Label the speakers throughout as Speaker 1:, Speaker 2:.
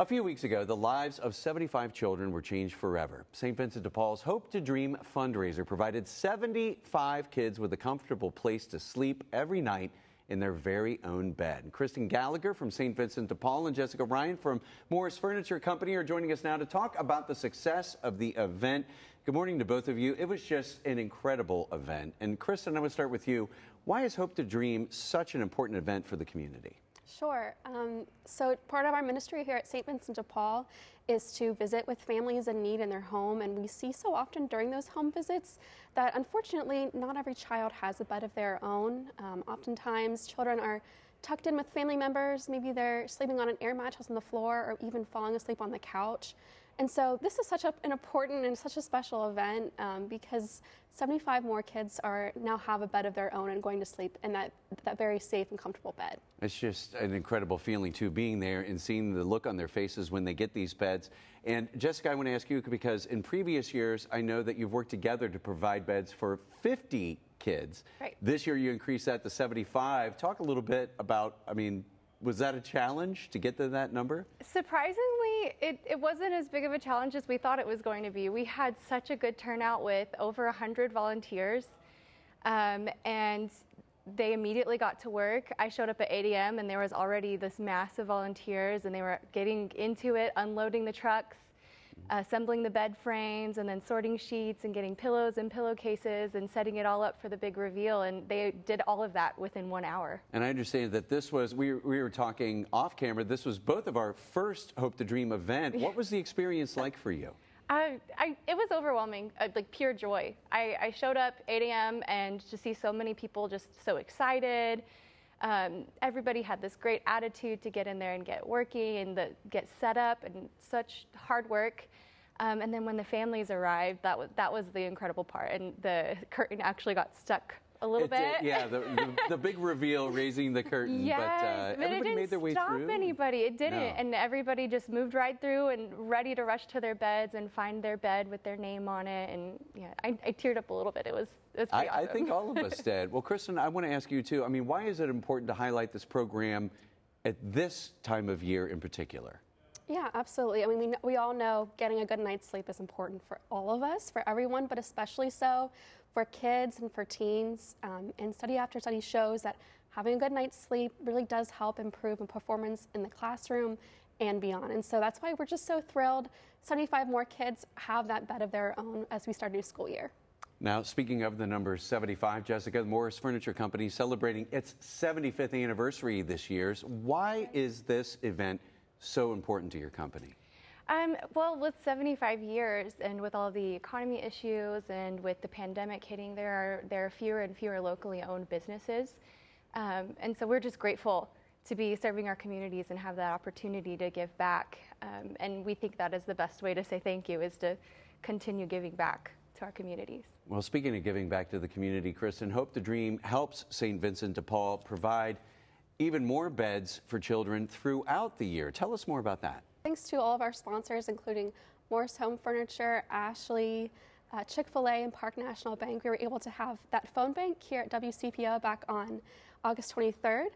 Speaker 1: A few weeks ago, the lives of 75 children were changed forever. St. Vincent de Paul's Hope to Dream fundraiser provided 75 kids with a comfortable place to sleep every night in their very own bed. Kristen Gallagher from St. Vincent de Paul and Jessica Ryan from Morris Furniture Company are joining us now to talk about the success of the event. Good morning to both of you. It was just an incredible event. And Kristen, I would start with you. Why is Hope to Dream such an important event for the community?
Speaker 2: Sure. So part of our ministry here at St. Vincent de Paul is to visit with families in need in their home, and we see so often during those home visits that unfortunately not every child has a bed of their own. Oftentimes children are tucked in with family members, maybe they're sleeping on an air mattress on the floor or even falling asleep on the couch. And so this is such an important and such a special event because 75 more kids now have a bed of their own and going to sleep in that very safe and comfortable bed.
Speaker 1: It's just an incredible feeling, too, being there and seeing the look on their faces when they get these beds. And Jessica, I want to ask you, because in previous years, I know that you've worked together to provide beds for 50 kids.
Speaker 2: Right.
Speaker 1: This year, you increased that to 75. Talk a little bit about, was that a challenge to get to that number?
Speaker 3: Surprisingly, it wasn't as big of a challenge as we thought it was going to be. We had such a good turnout with over 100 volunteers, and they immediately got to work. I showed up at 8 a.m. and there was already this mass of volunteers, and they were getting into it, unloading the trucks, assembling the bed frames, and then sorting sheets and getting pillows and pillowcases and setting it all up for the big reveal. And they did all of that within 1 hour.
Speaker 1: And I understand that this was, we were talking off camera, this was both of our first Hope to Dream event. What was the experience like for you?
Speaker 3: It was overwhelming, like pure joy. I showed up 8 a.m. and to see so many people just so excited. Everybody had this great attitude to get in there and get working and get set up, and such hard work. And then when the families arrived, that was the incredible part. And the curtain actually got stuck a little bit.
Speaker 1: Yeah, the big reveal, raising the curtain.
Speaker 3: Yes,
Speaker 1: but everybody made their way through.
Speaker 3: It didn't stop anybody. It didn't. No. And everybody just moved right through and ready to rush to their beds and find their bed with their name on it. And yeah, I teared up a little bit. It was pretty awesome.
Speaker 1: I think all of us did. Well, Kristen, I want to ask you too. Why is it important to highlight this program at this time of year in particular?
Speaker 2: Yeah, absolutely. We all know getting a good night's sleep is important for all of us, for everyone, but especially so for kids and for teens. And study after study shows that having a good night's sleep really does help improve performance in the classroom and beyond. And so that's why we're just so thrilled 75 more kids have that bed of their own as we start a new school year.
Speaker 1: Now, speaking of the number 75, Jessica, the Morris Furniture Company celebrating its 75th anniversary this year. Why is this event so important to your company?
Speaker 3: Well, with 75 years and with all the economy issues and with the pandemic hitting, there are fewer and fewer locally owned businesses. And so we're just grateful to be serving our communities and have that opportunity to give back. And we think that is the best way to say thank you, is to continue giving back to our communities.
Speaker 1: Well, speaking of giving back to the community, Kristen, Hope to Dream helps St. Vincent de Paul provide even more beds for children throughout the year. Tell us more about that.
Speaker 2: Thanks to all of our sponsors, including Morris Home Furniture, Ashley, Chick-fil-A, and Park National Bank, we were able to have that phone bank here at WCPO back on August 23rd.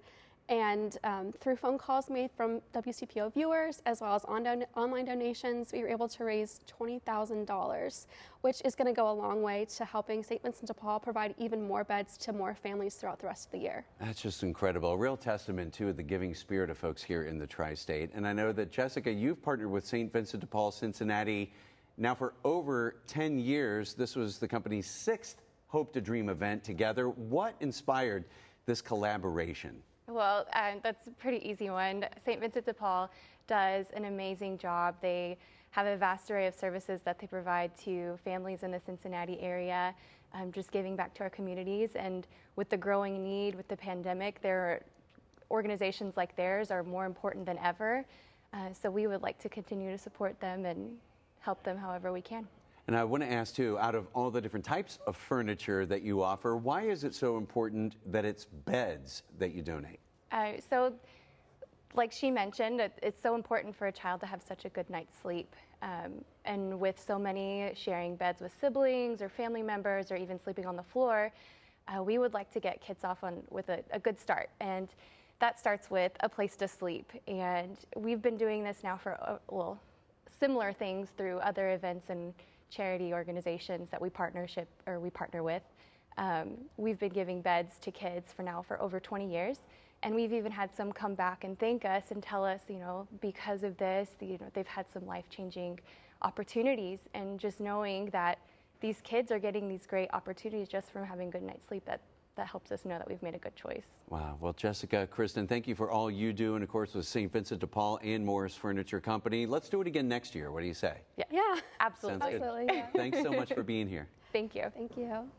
Speaker 2: And through phone calls made from WCPO viewers, as well as online donations, we were able to raise $20,000, which is going to go a long way to helping St. Vincent de Paul provide even more beds to more families throughout the rest of the year.
Speaker 1: That's just incredible. A real testament to the giving spirit of folks here in the Tri-State. And I know that, Jessica, you've partnered with St. Vincent de Paul Cincinnati now for over 10 years. This was the company's 6th Hope to Dream event together. What inspired this collaboration?
Speaker 3: Well, that's a pretty easy one. St. Vincent de Paul does an amazing job. They have a vast array of services that they provide to families in the Cincinnati area, just giving back to our communities. And with the growing need, with the pandemic, organizations like theirs are more important than ever. So we would like to continue to support them and help them however we can.
Speaker 1: And I want to ask, too, out of all the different types of furniture that you offer, why is it so important that it's beds that you donate?
Speaker 3: So, like she mentioned, it's so important for a child to have such a good night's sleep. And with so many sharing beds with siblings or family members or even sleeping on the floor, we would like to get kids off with a good start. And that starts with a place to sleep. And we've been doing this now for, similar things through other events and charity organizations that we partner with. We've been giving beds to kids for over 20 years. And we've even had some come back and thank us and tell us, because of this, they've had some life-changing opportunities. And just knowing that these kids are getting these great opportunities just from having a good night's sleep, that helps us know that we've made a good choice.
Speaker 1: Wow. Well, Jessica, Kristen, thank you for all you do. And of course, with St. Vincent de Paul and Morris Furniture Company. Let's do it again next year. What do you say?
Speaker 3: Yeah, absolutely.
Speaker 1: Sounds good.
Speaker 2: Absolutely. Yeah.
Speaker 1: Thanks so much for being here.
Speaker 3: Thank you.
Speaker 2: Thank you.